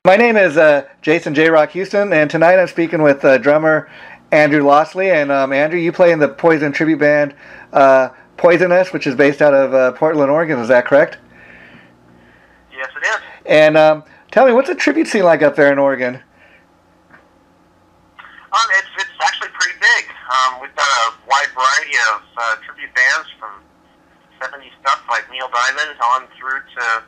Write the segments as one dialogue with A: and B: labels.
A: My name is Jason JROCK Houston, and tonight I'm speaking with drummer Andrew Losli. And Andrew, you play in the Poison tribute band Poisonus, which is based out of Portland, Oregon. Is that correct?
B: Yes, it is.
A: And tell me, what's the tribute scene like up there in Oregon?
B: It's actually pretty big. We've got a wide variety of tribute bands from 70s stuff like Neil Diamond on through to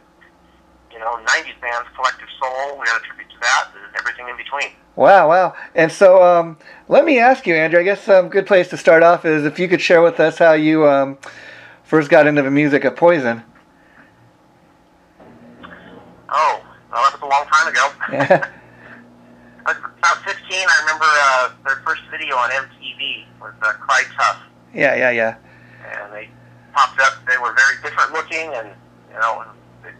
B: 90s bands, Collective Soul. We got a tribute to that and everything in between.
A: Wow, wow. And so let me ask you, Andrew, I guess a good place to start off is if you could share with us how you first got into the music of Poison.
B: Oh, well, that was a long time ago.
A: Yeah.
B: I was about 15. I remember their first video on MTV was Cry Tough.
A: Yeah.
B: And they popped up. They were very different looking and,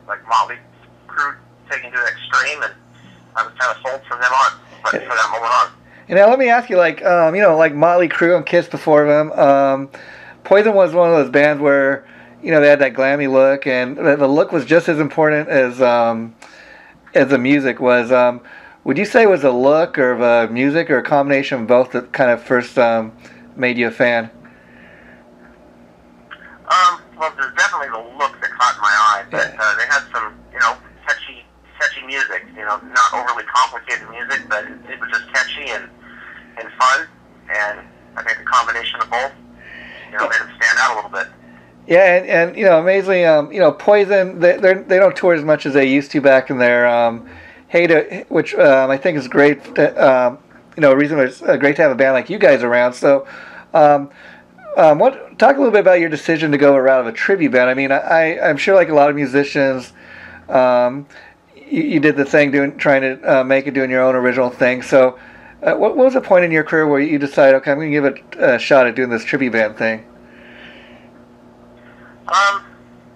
B: like Motley Crue taken to the extreme, and I was kind of sold from them on, but for that moment on.
A: And now let me ask you, like Motley Crue and Kiss before them, Poison was one of those bands where, they had that glammy look, and the look was just as important as the music was. Would you say it was a look or the music or a combination of both that kind of first made you a fan?
B: Well, there's definitely the look that caught my eye, but they had some, catchy music, not overly complicated music, but it was just catchy and fun, and I think the combination of both, made them stand out a little bit.
A: Yeah, and amazingly, Poison, they don't tour as much as they used to back in their heyday, which I think is great. A reason it's great to have a band like you guys around. So, talk a little bit about your decision to go a route of a tribute band. I mean, I'm sure like a lot of musicians, you did the thing trying to make it doing your own original thing. So, what was the point in your career where you decided, okay, I'm going to give it a shot at doing this tribute band thing?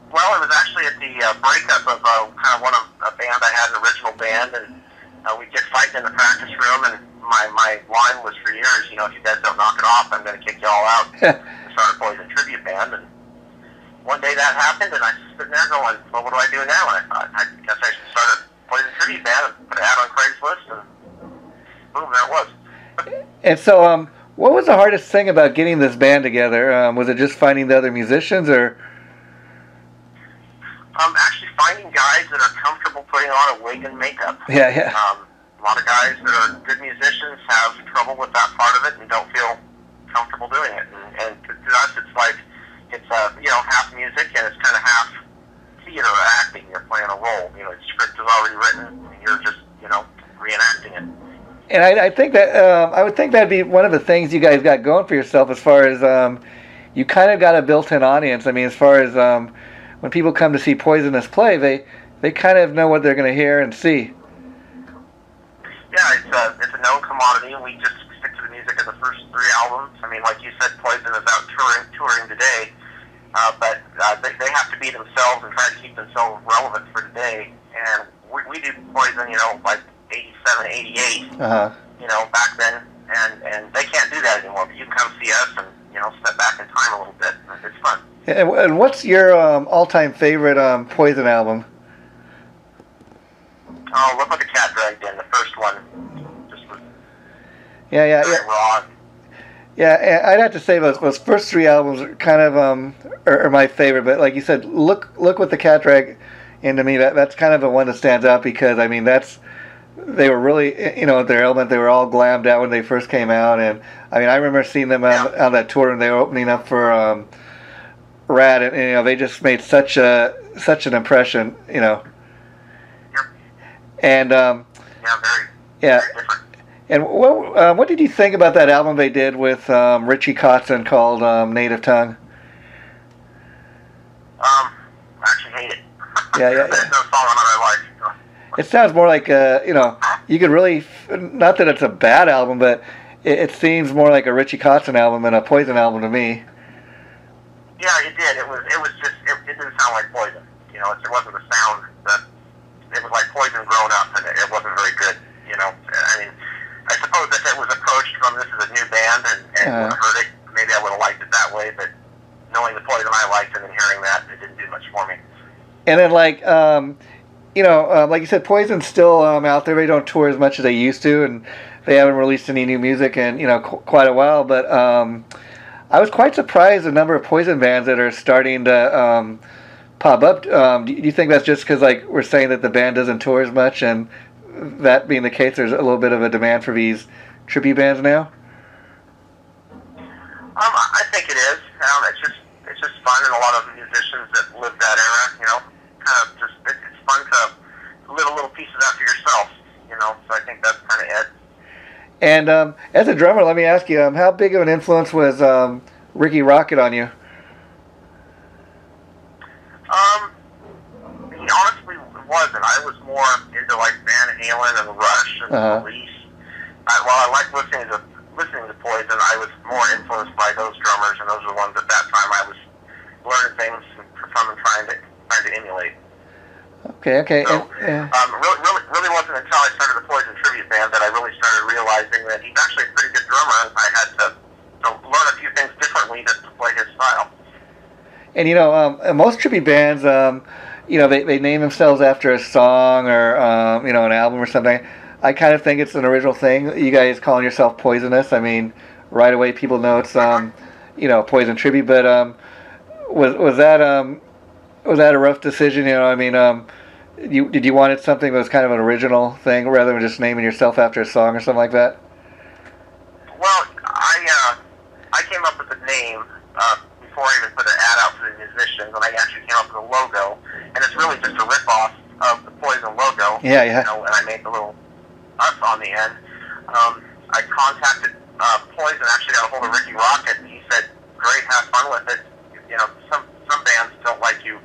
B: Well, it was actually at the breakup of kind of a band I had, an original band, and we'd get fighting in the practice room, and my line was for years, if you guys don't knock it off, I'm going to kick you all out and start a Poison tribute band. And one day that happened, and I was sitting there going, well, what do I do now? And I thought, I guess I should start a Poison tribute band and put an ad on Craigslist, and boom, there it was.
A: And so, what was the hardest thing about getting this band together? Was it just finding the other musicians, or?
B: Actually finding guys that are comfortable putting on a wig and makeup.
A: Yeah.
B: A lot of guys that are good musicians have trouble with that part of it and don't feel comfortable doing it. And to us, it's like, it's half music and it's kind of half theater or acting. You're playing a role. The script is already written and you're just, reenacting it.
A: And I think that, I would think that'd be one of the things you guys got going for yourself as far as, you kind of got a built-in audience. I mean, as far as, when people come to see Poisonus play, they kind of know what they're going to hear and see.
B: Yeah, it's a known commodity, and we just stick to the music of the first 3 albums. I mean, like you said, Poison is out touring today, but they have to be themselves and try to keep themselves relevant for today. And we do Poison, like 87, 88, back then, and they can't do that anymore. But you can come see us and step back in time a little bit. It's fun.
A: And what's your all-time favorite Poison album?
B: Oh, Look What the Cat Dragged In, the first one. Just was
A: Yeah.
B: raw.
A: Yeah, I'd have to say those first 3 albums are kind of are my favorite. But like you said, look What the Cat Dragged In, to me, that's kind of the one that stands out because I mean they were really at their element. They were all glammed out when they first came out, and I mean I remember seeing them on that tour and they were opening up for Rad, and they just made such an impression,
B: Yep.
A: And
B: very different.
A: And what did you think about that album they did with Richie Kotzen called Native Tongue?
B: I actually hate it.
A: Yeah.
B: There's no song on it I like.
A: It sounds more like you could really, not that it's a bad album, but it seems more like a Richie Kotzen album than a Poison album to me.
B: Yeah, it did. It didn't sound like Poison. It wasn't the sound that, it was like Poison grown up, and it wasn't very good. I mean, I suppose if it was approached from this is a new band and would have heard it, maybe I would have liked it that way, but knowing the Poison I liked and then hearing that, it didn't do much for me.
A: And then like you said, Poison's still out there. They don't tour as much as they used to, and they haven't released any new music in quite a while. But I was quite surprised the number of Poison bands that are starting to pop up. Do you think that's just because like we're saying that the band doesn't tour as much, and that being the case, there's a little bit of a demand for these tribute bands now?
B: I think it is. It's just fun, and a lot of musicians that live that era, kind of just it's fun to live a little piece of that for yourself, So I think that's kind of it.
A: And as a drummer, let me ask you, how big of an influence was Ricky Rocket on you?
B: He honestly wasn't. I was more into like Van Halen and Rush and Police. While I liked listening to Poison, I was more influenced by those drummers, and those were the ones at that time I was learning things from and trying to emulate.
A: Okay.
B: So, really wasn't until I started the Poison tribute band that I really started realizing that he's actually a pretty good drummer, and I had to learn a few things differently to play his style.
A: And most tribute bands, they name themselves after a song or an album or something. I kind of think it's an original thing. You guys calling yourself Poisonus, I mean, right away people know it's Poison tribute. But was that a rough decision? Did you wanted something that was kind of an original thing rather than just naming yourself after a song or something like that?
B: Well, I came up with the name before I even put an ad out for the musicians, and I actually came up with a logo, and it's really just a rip-off of the Poison logo.
A: Yeah.
B: And I made the little us on the end. I contacted Poison, actually got a hold of Ricky Rocket, and he said, "Great, have fun with it." Some bands don't like you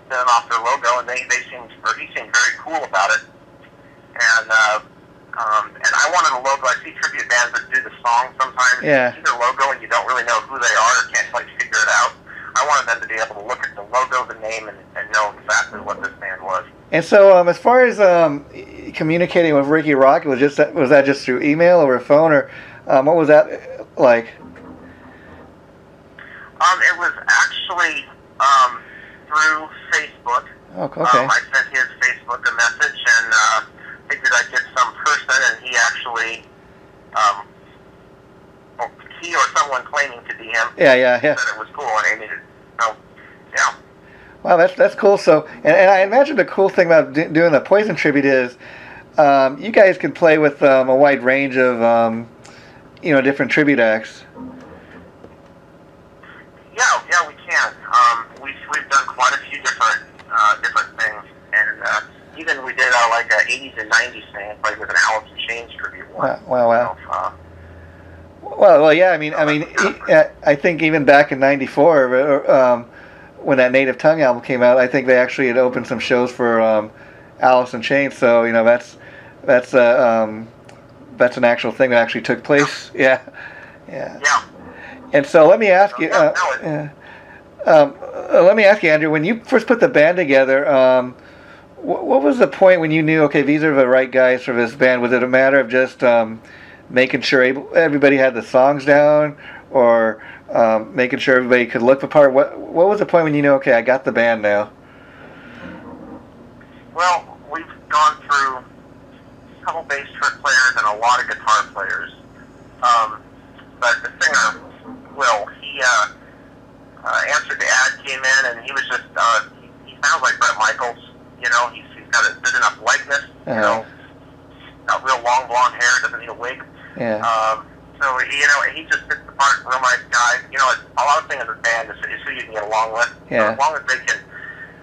B: spinning off their logo, and he seemed very cool about it. And I wanted a logo. I see tribute bands that do the song sometimes.
A: Yeah.
B: You see their logo and you don't really know who they are or can't quite figure it out. I wanted them to be able to look at the logo, the name, and know exactly what this band was.
A: And so, as far as communicating with Ricky Rocket, was that just through email or phone, or what was that like?
B: It was actually through Facebook.
A: Oh, okay.
B: I sent his Facebook a message and figured I'd get some person, and he actually, he or someone claiming to be him,
A: Yeah.
B: said it was cool, and I needed. So, yeah.
A: Wow, that's cool. So, and I imagine the cool thing about doing the Poison tribute is, you guys can play with a wide range of, different tribute acts.
B: Yeah, we can. We've done quite a few different things, and even we did like a 80s and 90s thing, played with an Alice in Chains tribute one.
A: Wow. Well, yeah. I think even back in '94, when that Native Tongue album came out, I think they actually had opened some shows for Alice in Chains. So that's an actual thing that actually took place. Yeah. And so let me ask you. Let me ask you, Andrew. When you first put the band together, what was the point when you knew, okay, these are the right guys for this band? Was it a matter of just making sure everybody had the songs down, or making sure everybody could look the part? What was the point when you knew, okay, I got the band now?
B: Well, we've gone through a couple bass trick players and a lot of guitar players. But the singer, Will, he answered the ad, came in, and he was just, he sounds like Bret Michaels. He's got a good enough likeness, got real long blonde hair, doesn't need a wig.
A: Yeah.
B: So, he just fits the part, real nice guy. A lot of things in the band is who you can get along with.
A: Yeah.
B: So as long as they can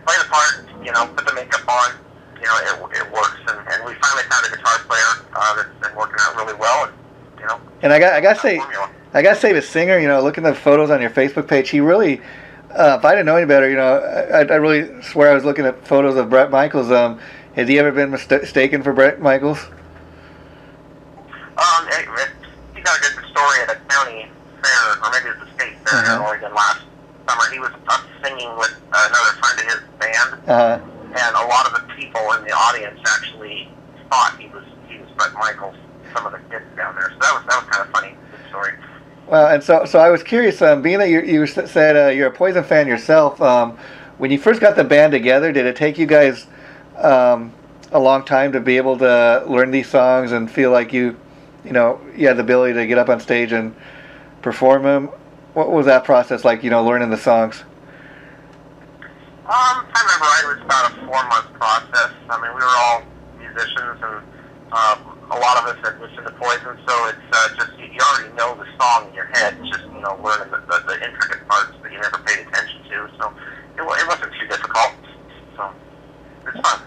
B: play the part, put the makeup on, it works. And we finally found a guitar player that's been working out really well.
A: And I gotta say, the singer, looking at the photos on your Facebook page, he really, if I didn't know any better, I really swear I was looking at photos of Bret Michaels. Has he ever been mistaken for Bret Michaels?
B: He got a good story at a county fair, or maybe it was a state fair in Oregon last summer. He was up singing with another friend of his band, and a lot of the people in the audience actually thought he was Bret Michaels. Some of the kids down there, so that was kind of funny. Good story.
A: Well, and so I was curious, being that you said you're a Poison fan yourself, when you first got the band together, did it take you guys a long time to be able to learn these songs and feel like you had the ability to get up on stage and perform them? What was that process like, learning the songs?
B: I remember it was about a 4-month process. I mean, we were all musicians, and a lot of us had listened to Poison, so it's just, you already know the song in your head. It's just, learning the intricate parts that you never paid attention to. So it wasn't too difficult. So it's fun.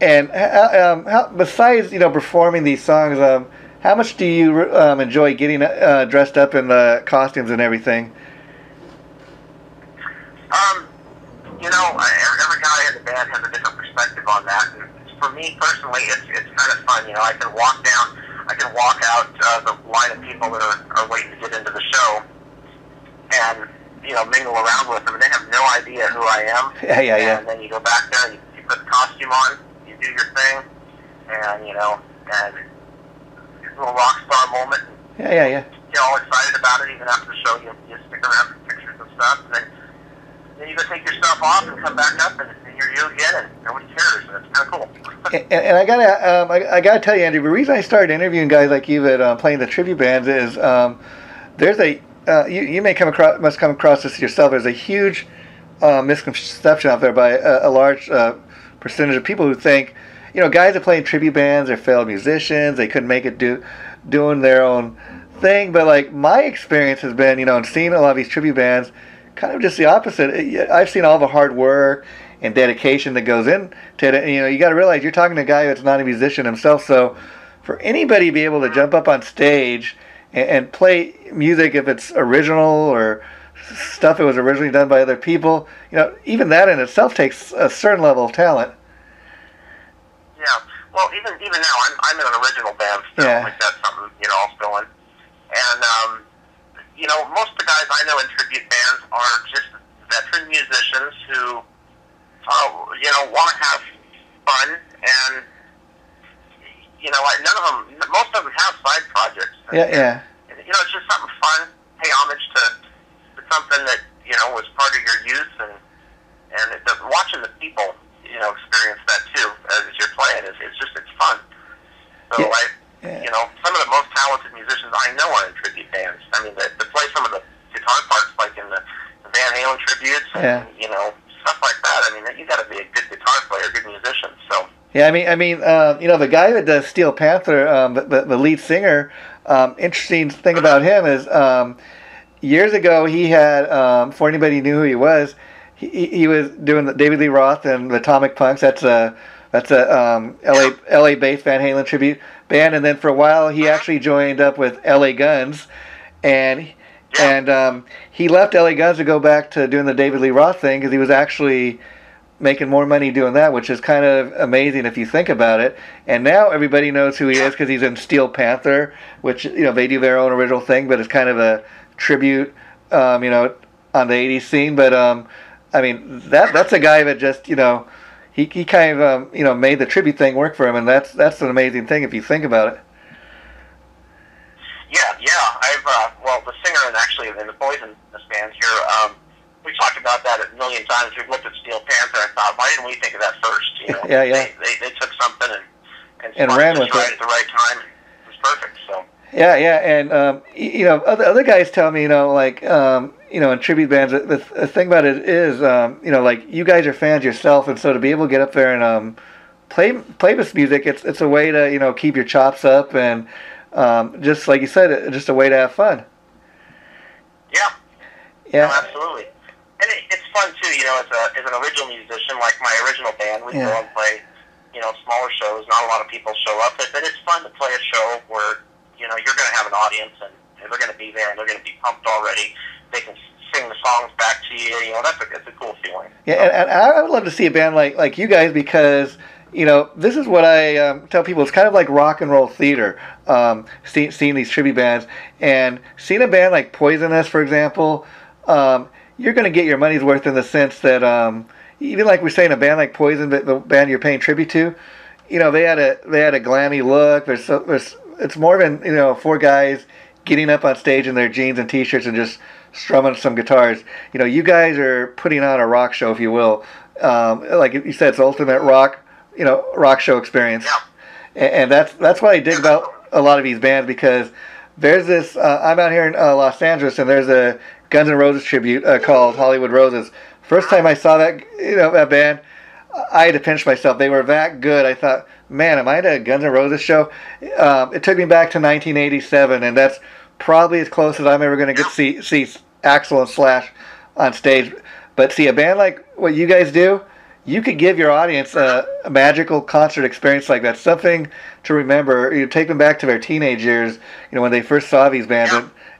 A: And how, besides performing these songs, how much do you enjoy getting dressed up in the costumes and everything?
B: Every guy in the band has a different perspective on that. And for me personally, it's kind of fun. I can walk out the line of people that are waiting to get into the show, and mingle around with them, and they have no idea who I am.
A: Yeah.
B: And then you go back there, and you put the costume on, you do your thing, and and it's a little rock star moment.
A: Yeah.
B: Get all excited about it. Even after the show, you stick around for pictures and stuff, and then you go take your stuff off and come back up, and you're you again, and nobody cares, and it's kind of cool.
A: And I gotta tell you, Andrew, the reason I started interviewing guys like you that playing the tribute bands is there's a you must come across this yourself. There's a huge misconception out there by a large percentage of people who think guys that play in tribute bands are failed musicians. They couldn't make it doing their own thing. But like my experience has been in seeing a lot of these tribute bands, kind of just the opposite. I've seen all the hard work and dedication that goes into it. You got to realize you're talking to a guy that's not a musician himself. So for anybody to be able to jump up on stage and play music, if it's original or stuff that was originally done by other people, even that in itself takes a certain level of talent.
B: Yeah. Well, even now, I'm in an original band still.
A: Yeah.
B: Like that's something I'll still in. And most of the guys I know in tribute bands are just veteran musicians who want to have fun, and most of them have side projects.
A: Yeah.
B: And, it's just something fun. Pay homage to something that was part of your youth, and watching the people experience that too as you're playing it's fun. So some of the most talented musicians I know are in tribute bands. I mean, they play some of the guitar parts like in the Van Halen tributes, and stuff like that. I mean, you got to be a good guitar player, good musician. So. Yeah,
A: I mean, the guy that does Steel Panther, the lead singer. Interesting thing about him is years ago he had, before anybody knew who he was doing the David Lee Roth and the Atomic Punks. That's a LA based Van Halen tribute band, and then for a while he actually joined up with LA Guns, and he left LA Guns to go back to doing the David Lee Roth thing because he was actually making more money doing that, which is kind of amazing if you think about it. And now everybody knows who he is because he's in Steel Panther, which they do their own original thing, but it's kind of a tribute, on the '80s scene. But I mean, that's a guy that just he kind of made the tribute thing work for him, and that's an amazing thing if you think about it.
B: Yeah. I've the singer and actually in the Poisonus band here. We talked about that a million times. We've looked at Steel Panther and thought, why didn't we think of that first?
A: Yeah.
B: They took something and
A: ran with
B: right
A: it
B: at the right time. It was perfect. So.
A: Yeah, and other guys tell me, in tribute bands, the thing about it is, like you guys are fans yourself, and so to be able to get up there and play this music, it's a way to keep your chops up, and just like you said, just a way to have fun.
B: Yeah. No, absolutely. And it's fun too, as an original musician, like my original band, we go and play, smaller shows. Not a lot of people show up, but it's fun to play a show where, you're going to have an audience, and they're going to be there, and they're going to be pumped already. They can sing the songs back to you. That's a cool feeling.
A: Yeah, and I would love to see a band like you guys, because this is what I tell people. It's kind of like rock and roll theater. Seeing these tribute bands, and seeing a band like Poisonus, for example. You're going to get your money's worth in the sense that even like we're saying, a band like Poison, the band you're paying tribute to, they had a glammy look. It's more than 4 guys getting up on stage in their jeans and t-shirts and just strumming some guitars. You guys are putting on a rock show, if you will, like you said, it's ultimate rock, rock show experience.
B: Yeah.
A: And that's what I dig about a lot of these bands, because there's this. I'm out here in Los Angeles, and there's a Guns N' Roses tribute called Hollywood Roses. First time I saw that, that band, I had to pinch myself. They were that good. I thought, man, am I at a Guns N' Roses show? It took me back to 1987, and that's probably as close as I'm ever going to get to see Axl and Slash on stage. But see, a band like what you guys do, you could give your audience a magical concert experience like that, something to remember. You take them back to their teenage years, when they first saw these bands,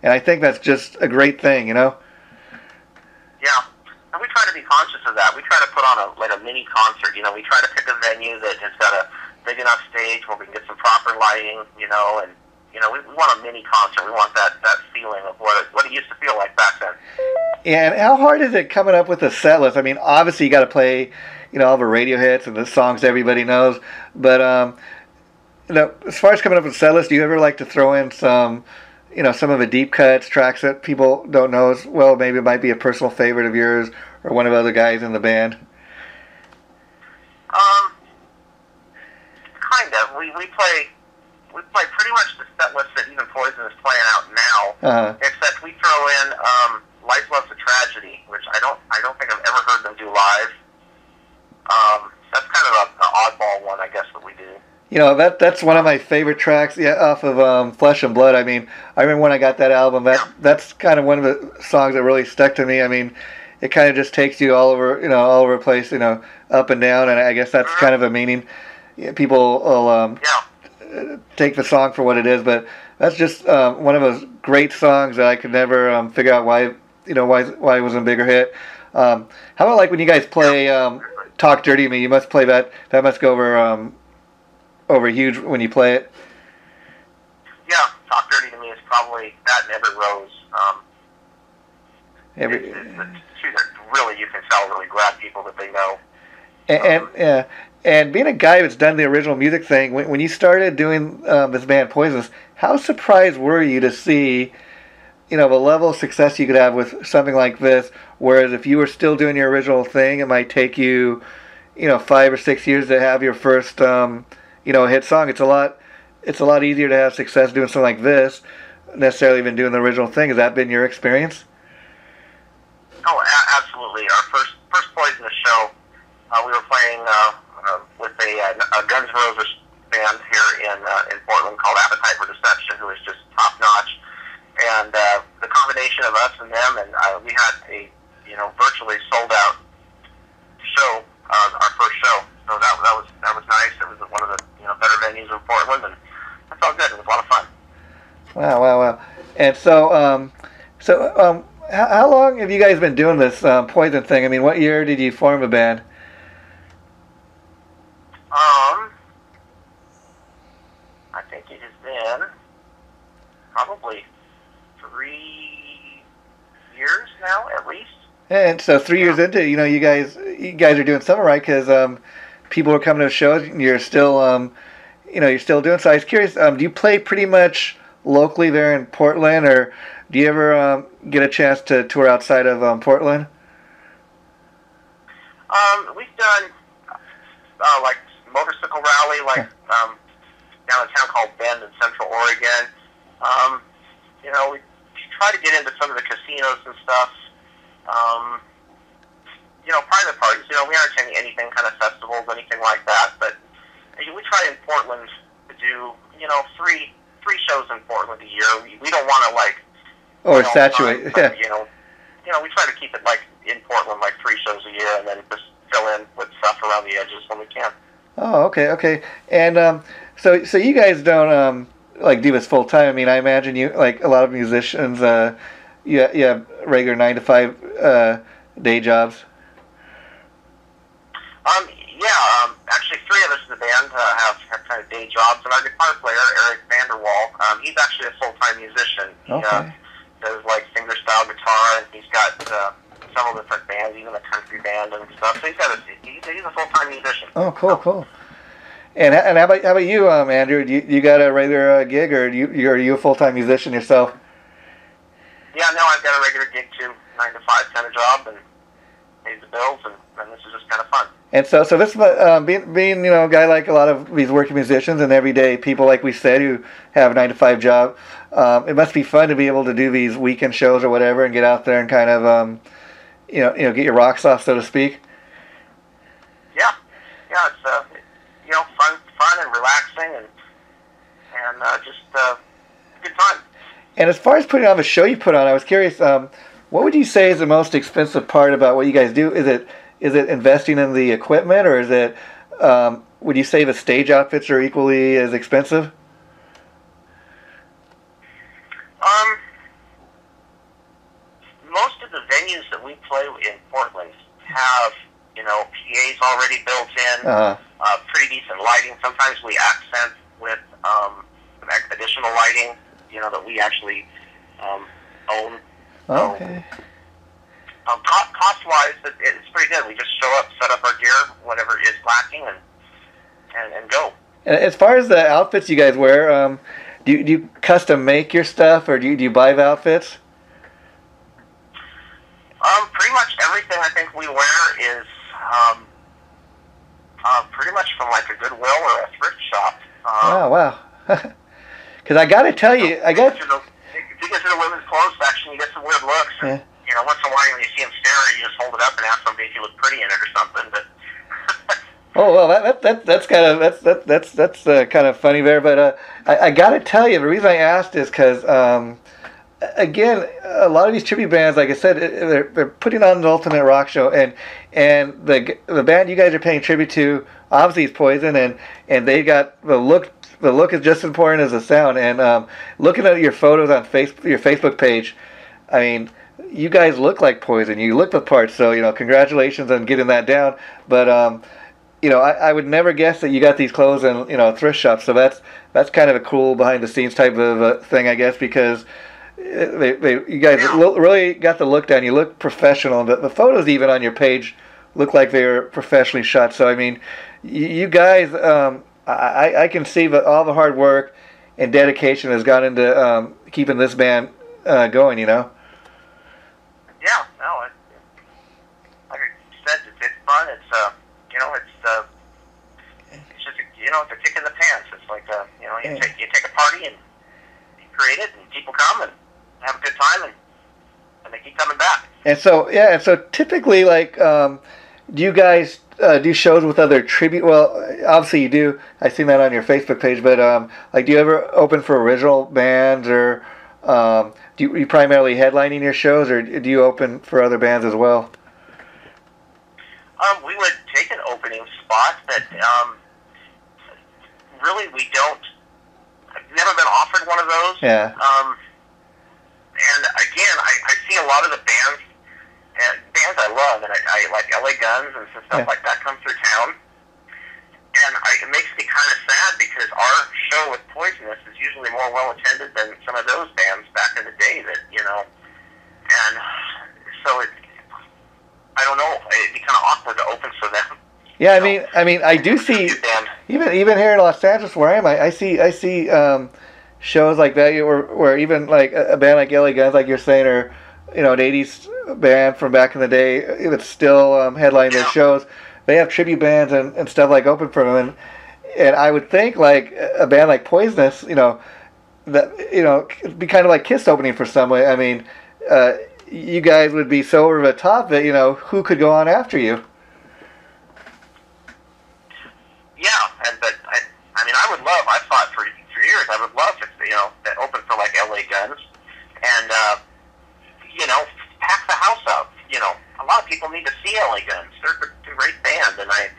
A: and I think that's just a great thing,
B: Yeah, and we try to be conscious of that. We try to put on a mini concert. We try to pick a venue that has got a big enough stage where we can get some proper lighting, and we want a mini concert. We want that feeling of what it used to feel like back then.
A: And how hard is it coming up with a set list? I mean, obviously you got to play, all the radio hits and the songs everybody knows. But as far as coming up with a set list, do you ever like to throw in some of the deep cuts, tracks that people don't know as well? Maybe it might be a personal favorite of yours or one of the other guys in the band.
B: Kind of. We play pretty much the set list that even Poison is playing out now, except we throw in Life Loves a Tragedy, which I don't think I've ever heard them do live. That's kind of an oddball one, I guess, that we do.
A: That's one of my favorite tracks, off of Flesh and Blood. I mean, I remember when I got that album, that's kind of one of the songs that really stuck to me. I mean, it kind of just takes you all over the place, up and down, and I guess that's kind of a meaning. People will take the song for what it is, but that's just one of those great songs that I could never figure out why it was a bigger hit. How about like when you guys play Talk Dirty to Me? You must play that. That must go over huge when you play it.
B: Yeah, Talk Dirty to Me is probably that and Every Rose. It's two that really, you can tell, really grab people that they know.
A: And being a guy that's done the original music thing, when you started doing this band Poisonus, how surprised were you to see, the level of success you could have with something like this? Whereas if you were still doing your original thing, it might take you, 5 or 6 years to have your first, hit song. It's a lot easier to have success doing something like this, necessarily than doing the original thing. Has that been your experience?
B: Oh, absolutely. Our first Poisonus show, we were playing with a Guns N' Roses band here in Portland called Appetite for Deception, who is just top notch. And the combination of us and them, and we had a virtually sold out show, our first show. So that was nice. It was one of the better venues in Portland, and that felt good. It was a lot of fun.
A: Wow. And so how long have you guys been doing this Poison thing? I mean, what year did you form a band?
B: I think it has been probably 3 years now, at least.
A: And so 3 years into, you guys are doing something right, because people are coming to shows, and you're still, you're still doing. So I was curious, do you play pretty much locally there in Portland, or do you ever get a chance to tour outside of Portland?
B: We've done like motorcycle rally, down a town called Bend in Central Oregon. We try to get into some of the casinos and stuff. Private parties. We aren't attending anything kind of festivals, anything like that. But we try in Portland to do, three shows in Portland a year. We don't want to
A: saturate.
B: But, we try to keep it in Portland 3 shows a year, and then just fill in with stuff around the edges when we can.
A: Oh, okay. And so you guys don't do this full time. I mean, I imagine you, like a lot of musicians, you have regular 9 to 5 day jobs.
B: Actually 3 of us in the band have kind of day jobs, and our guitar player Eric Vanderwall, he's actually a full-time musician. He does fingerstyle guitar, and he's got several different bands, even a country band and stuff. So he's a full-time musician.
A: Oh, cool. And how about you, Andrew? You got a regular gig, or are you a full-time musician yourself?
B: Yeah, no, I've got a regular gig too, 9 to 5 kind of job, and pays the bills, and this is just kind of fun.
A: And so this being a guy like a lot of these working musicians and everyday people, like we said, who have a 9-to-5 job, it must be fun to be able to do these weekend shows or whatever, and get out there and kind of get your rocks off, so to speak.
B: Yeah, it's fun and relaxing, and just good fun.
A: And as far as putting on a show you put on, I was curious, what would you say is the most expensive part about what you guys do? Is it investing in the equipment, or is it, would you say the stage outfits are equally as expensive?
B: Most of the venues that we play in Portland have, PAs already built in, pretty decent lighting. Sometimes we accent with additional lighting, that we actually own.
A: Okay.
B: Cost-wise, it's pretty good. We just show up, set up our gear, whatever is lacking, and go.
A: And as far as the outfits you guys wear, do you custom make your stuff, or do you buy the outfits?
B: Pretty much everything I think we wear is pretty much from like a Goodwill or a thrift shop.
A: Oh, wow. Because I got to tell you,
B: if you get to the women's clothes section, you get some weird looks.
A: Yeah.
B: Once in a while when you see them staring, you just hold it up and ask somebody if you look pretty in it or something. But
A: oh well, that's kind of funny there. But I got to tell you, the reason I asked is because again, a lot of these tribute bands, like I said, they're putting on the ultimate rock show, and the band you guys are paying tribute to obviously is Poison, and they got the look. The look is just as important as the sound. And looking at your photos on your Facebook page, I mean, you guys look like Poison. You look the part. So congratulations on getting that down. But I would never guess that you got these clothes in thrift shops. So that's kind of a cool behind the scenes type of thing, I guess, because you guys really got the look down. You look professional. The photos even on your page look like they were professionally shot. So I mean, you guys, I can see that all the hard work and dedication has gone into keeping this band going.
B: Yeah, no, like I said, it's fun. It's it's just it's a kick in the pants. It's like you take a party and you create it, and people come and have a good time, and they keep coming back. And
A: so typically, like, do you guys do shows with other tribute? Well, obviously you do. I've seen that on your Facebook page. But like, do you ever open for original bands, or do you primarily headlining your shows, or do you open for other bands as well?
B: We would take an opening spot, but really we don't. I've never been offered one of those.
A: Yeah.
B: And again, I see a lot of the bands I love, and I like LA Guns and stuff like that come through town. And it makes me kind of sad because our show with Poisonus is usually more well attended than some of those bands back in the day. And so I don't know. It'd be kind of awkward to open for them.
A: Yeah, I mean, I do see even here in Los Angeles where I am, I see shows like that where even like a band like LA Guns, like you're saying, or an '80s band from back in the day that's still headlining their shows. They have tribute bands and stuff like open for them, and I would think like a band like Poisonus, that it'd be kind of like Kiss opening for someone. I mean, you guys would be so over the top that who could go on after you?
B: Yeah, but I would love. I thought for years I would love if to open for like LA Guns, and pack the house up. A lot of people need to see LA Guns. They're a great band, and I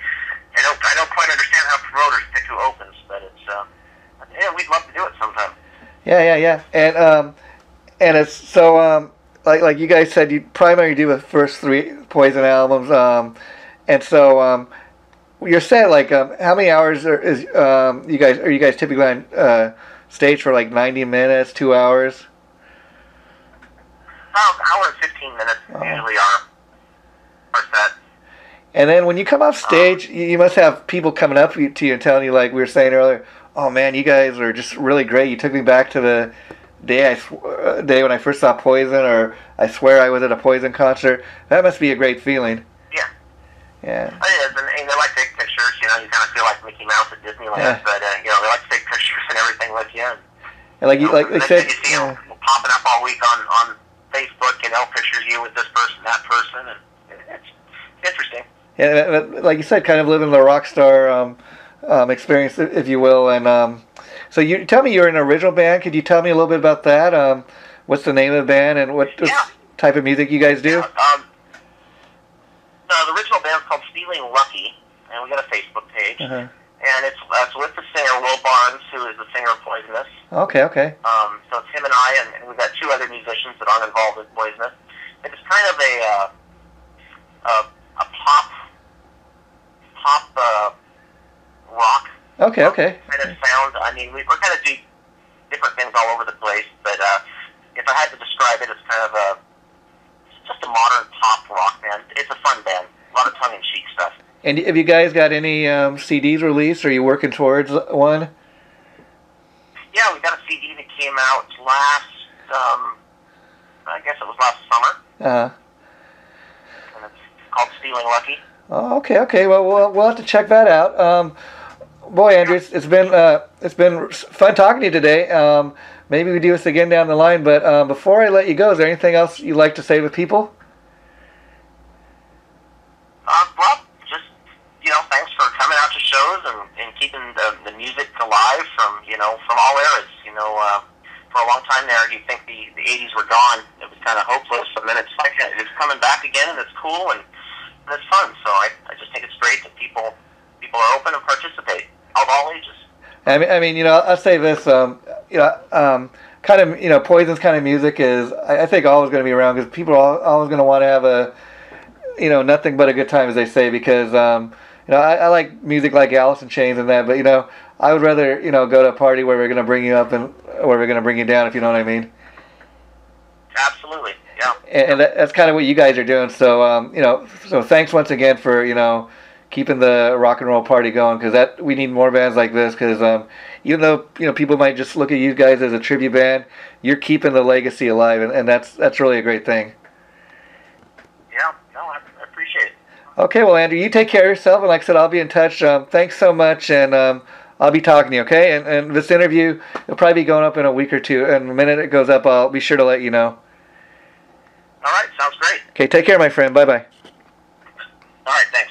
B: don't quite understand how promoters pick who opens, but it's we'd love to do it sometime.
A: Yeah, and it's so like you guys said, you primarily do the first 3 Poison albums, and so you're saying like how many hours are you guys typically on stage for, like 90 minutes, 2 hours?
B: About an hour and 15 minutes usually our set.
A: And then when you come off stage, you must have people coming up to you and telling you, like we were saying earlier, oh man, you guys are just really great. You took me back to the day when I first saw Poison, or I swear I was at a Poison concert. That must be a great feeling. Yeah.
B: It is, and they like to take pictures. You know, you kind of feel like Mickey Mouse at Disneyland, but you know, they like to take pictures and everything with you.
A: And like you, like they said,
B: you see them popping up all week on Facebook, you know, pictures of you with this person, that person, and it's interesting.
A: Yeah, like you said, kind of living the rock star experience, if you will. And so you tell me you're in an original band. Could you tell me a little bit about that? What's the name of the band and what type of music you guys do?
B: Yeah, the original band's called Stealing Lucky, and we got a Facebook page. And it's with the singer, Will Barnes, who is the singer of Poisonus.
A: Okay.
B: So it's him and I, and we've got two other musicians that aren't involved with Poisonus. It's kind of a pop rock.
A: Okay.
B: Kind of sound. I mean, we're kind of do different things all over the place, but if I had to describe it, it's kind of just a modern pop rock band. It's a fun band. A lot of tongue-in-cheek stuff.
A: And have you guys got any CDs released? Or are you working towards one?
B: Yeah, we got a CD that came out I guess it was last summer. And it's called Stealing Lucky.
A: Oh, okay. Well, we'll have to check that out. Boy, Andrew, it's been fun talking to you today. Maybe we do this again down the line. But before I let you go, is there anything else you'd like to say with people?
B: Well, just, you know, thanks for coming out to shows and keeping the music alive from all eras. You know, for a long time there, you'd think the 80s were gone. It was kind of hopeless, and then it's like it's coming back again, and it's cool, and it's fun. So I just think it's great that people are open and participate of all ages.
A: I mean, you know, I'll say this, kind of, you know, Poison's kind of music is, I think, always going to be around because people are always going to want to have a, you know, nothing but a good time, as they say, because, you know, I like music like Alice in Chains and that, but, you know, I would rather, you know, go to a party where we're going to bring you up and where we're going to bring you down, if you know what I mean.
B: Absolutely, yeah.
A: And that's kind of what you guys are doing, so, you know, so thanks once again for, you know, keeping the rock and roll party going, because that we need more bands like this, because even though, you know, people might just look at you guys as a tribute band, you're keeping the legacy alive, and that's really a great thing.
B: Yeah, no, I appreciate it.
A: Okay, well, Andrew, you take care of yourself, and like I said, I'll be in touch. Thanks so much, and I'll be talking to you, okay? And this interview will probably be going up in a week or two, and the minute it goes up, I'll be sure to let you know.
B: All right, sounds great.
A: Okay, take care, my friend. Bye-bye.
B: All right, thanks.